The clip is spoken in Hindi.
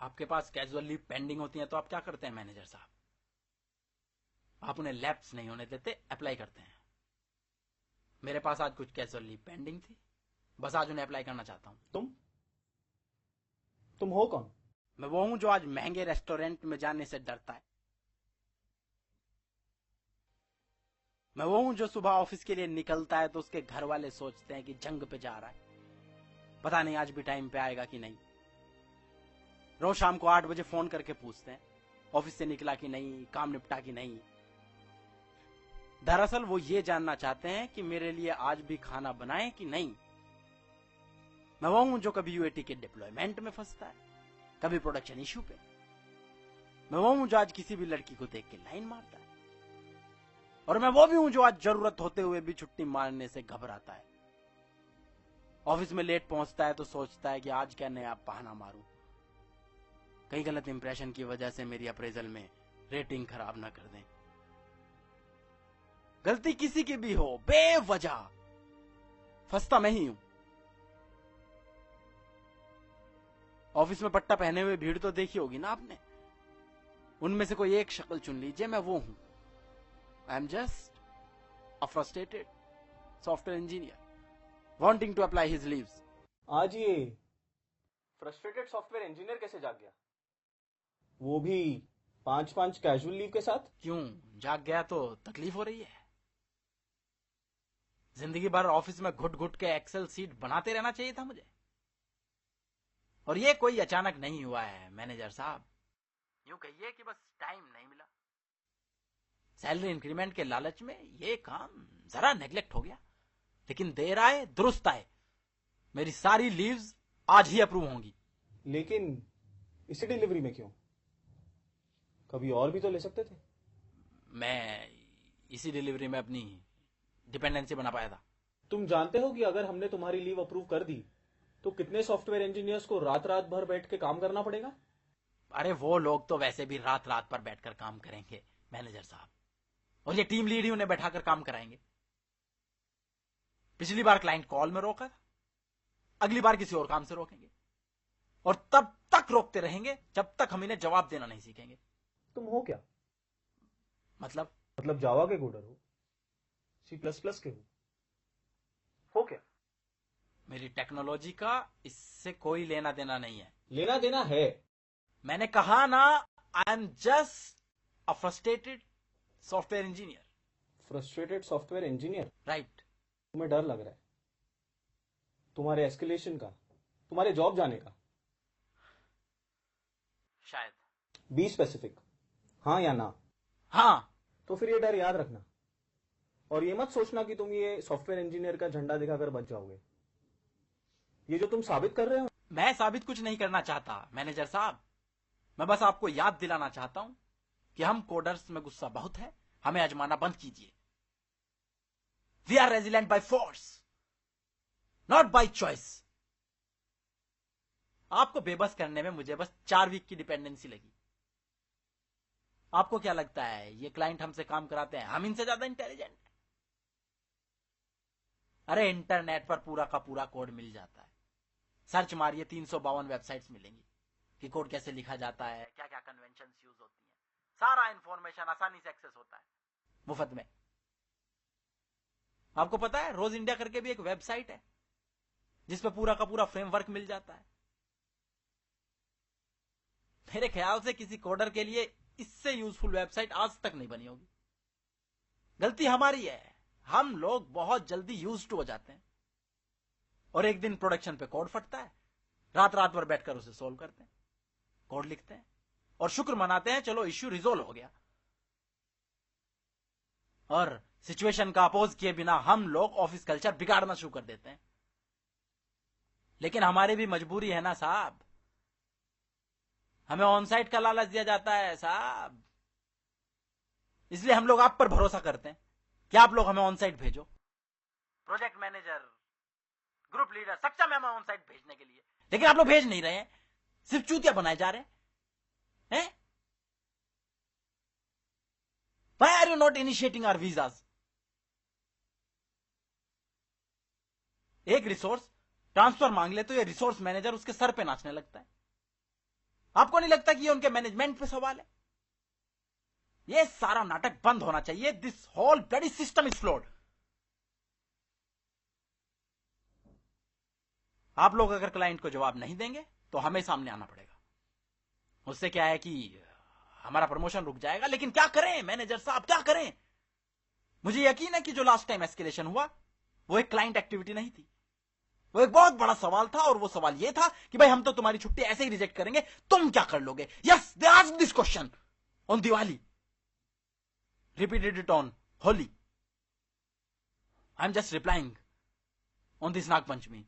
आपके पास कैजुअल लीव पेंडिंग होती है तो आप क्या करते हैं मैनेजर साहब? आप उन्हें लैप्स नहीं होने देते, अप्लाई करते हैं। मेरे पास आज कुछ कैजुअल लीव पेंडिंग थी, बस आज उन्हें अप्लाई करना चाहता हूं। तुम हो कौन? मैं वो हूं जो आज महंगे रेस्टोरेंट में जाने से डरता है। मैं वो हूं जो सुबह ऑफिस के लिए निकलता है तो उसके घर वाले सोचते हैं कि जंग पे जा रहा है, पता नहीं आज भी टाइम पे आएगा कि नहीं। रोज शाम को 8 बजे फोन करके पूछते हैं ऑफिस से निकला कि नहीं, काम निपटा कि नहीं। दरअसल वो ये जानना चाहते हैं कि मेरे लिए आज भी खाना बनाए कि नहीं। मैं वो हूं जो कभी यूएटी के डिप्लॉयमेंट में फंसता है, कभी प्रोडक्शन इश्यू पे। मैं वो हूं जो आज किसी भी लड़की को देख के लाइन मारता है, और मैं वो भी हूं जो आज जरूरत होते हुए भी छुट्टी मारने से घबराता है। ऑफिस में लेट पहुंचता है तो सोचता है कि आज क्या नया बहाना मारूं, कई गलत इंप्रेशन की वजह से मेरी अप्रेजल में रेटिंग खराब ना कर दें। गलती किसी की भी हो, बेवजह फंसता मैं ही हूं। ऑफिस में पट्टा पहने हुए भीड़ तो देखी होगी ना आपने, उनमें से कोई एक शक्ल चुन लीजिए, मैं वो हूं। I am just a frustrated software engineer wanting to apply his leaves. आज ये फ्रस्ट्रेटेड सॉफ्टवेयर इंजीनियर कैसे जाग गया, वो भी 5-5 कैजुअल लीव के साथ? क्यों जाग गया तो तकलीफ हो रही है? जिंदगी भर ऑफिस में घुट घुट के एक्सेल सीट बनाते रहना चाहिए था मुझे, और ये कोई अचानक नहीं हुआ है मैनेजर साहब। यूं कहिए कि बस टाइम नहीं मिला। सैलरी इंक्रीमेंट के लालच में ये काम जरा नेग्लेक्ट हो गया, लेकिन देर आए दुरुस्त आए, मेरी सारी लीव्स आज ही अप्रूव होंगी। लेकिन इसी डिलीवरी में क्यों? कभी और भी तो ले सकते थे। मैं इसी डिलीवरी में अपनी डिपेंडेंसी बना पाया था। तुम जानते हो कि अगर हमने तुम्हारी लीव अप्रूव कर दी तो कितने सॉफ्टवेयर इंजीनियर्स को रात रात भर बैठ के काम करना पड़ेगा? अरे वो लोग तो वैसे भी रात रात पर बैठकर काम करेंगे मैनेजर साहब, और ये टीम लीड ही उन्हें बैठाकर काम कराएंगे। पिछली बार क्लाइंट कॉल में रोका, अगली बार किसी और काम से रोकेंगे, और तब तक रोकते रहेंगे जब तक हम इन्हें जवाब देना नहीं सीखेंगे। तुम हो क्या? मतलब जावा के कोडर हो, C++ के हो क्या? मेरी टेक्नोलॉजी का इससे कोई लेना देना नहीं है। लेना देना है। मैंने कहा ना, आई am just a frustrated software engineer. Frustrated software engineer? Right. तुम्हें डर लग रहा है तुम्हारे एस्केलेशन का, तुम्हारे जॉब जाने का? शायद। बी स्पेसिफिक, हाँ या ना? हाँ। तो फिर ये डर याद रखना, और ये मत सोचना कि तुम ये सॉफ्टवेयर इंजीनियर का झंडा दिखाकर बच जाओगे। ये जो तुम साबित कर रहे हो। मैं साबित कुछ नहीं करना चाहता मैनेजर साहब, मैं बस आपको याद दिलाना चाहता हूं कि हम कोडर्स में गुस्सा बहुत है, हमें आजमाना बंद कीजिए। We are resilient by force, not by choice. आपको बेबस करने में मुझे बस 4 वीक की डिपेंडेंसी लगी। आपको क्या लगता है ये क्लाइंट हमसे काम कराते हैं, हम इनसे ज्यादा इंटेलिजेंट हैं? अरे इंटरनेट पर पूरा का पूरा कोड मिल जाता है, सर्च मारिए 352 वेबसाइट्स मिलेंगी कि कोड कैसे लिखा जाता है, क्या क्या कन्वेंशंस यूज होती हैं, सारा इंफॉर्मेशन आसानी से एक्सेस होता है मुफ्त में। आपको पता है रोज इंडिया करके भी एक वेबसाइट है जिसपे पूरा का पूरा फ्रेमवर्क मिल जाता है। मेरे ख्याल से किसी कोडर के लिए इससे यूजफुल वेबसाइट आज तक नहीं बनी होगी। गलती हमारी है, हम लोग बहुत जल्दी यूज्ड हो जाते हैं, और एक दिन प्रोडक्शन पे कोड फटता है, रात रात भर बैठकर उसे सोल्व करते हैं, कोड लिखते हैं और शुक्र मनाते हैं चलो इश्यू रिजोल्व हो गया। और सिचुएशन का अपोज किए बिना हम लोग ऑफिस कल्चर बिगाड़ना शुरू कर देते हैं। लेकिन हमारी भी मजबूरी है ना साहब, हमें ऑन साइट का लालच दिया जाता है साहब, इसलिए हम लोग आप पर भरोसा करते हैं कि आप लोग हमें ऑन साइट भेजो। प्रोजेक्ट मैनेजर, ग्रुप लीडर, सक्षम है हमें ऑन साइट भेजने के लिए, लेकिन आप लोग भेज नहीं रहे हैं, सिर्फ चूतिया बनाए जा रहे हैं। Why are you not initiating our visas? एक रिसोर्स ट्रांसफर मांग ले तो ये रिसोर्स मैनेजर उसके सर पे नाचने लगता है। आपको नहीं लगता कि ये उनके मैनेजमेंट पे सवाल है? ये सारा नाटक बंद होना चाहिए। This whole bloody system is flawed. आप लोग अगर क्लाइंट को जवाब नहीं देंगे तो हमें सामने आना पड़ेगा। उससे क्या है कि हमारा प्रमोशन रुक जाएगा, लेकिन क्या करें मैनेजर साहब, क्या करें? मुझे यकीन है कि जो लास्ट टाइम एस्केलेशन हुआ वो एक क्लाइंट एक्टिविटी नहीं थी, वो एक बहुत बड़ा सवाल था। और वो सवाल ये था कि भाई हम तो तुम्हारी छुट्टी ऐसे ही रिजेक्ट करेंगे, तुम क्या कर लोगे? Yes, they asked this question on Diwali, repeated it on Holi. I am just replying on this Nag Panchami.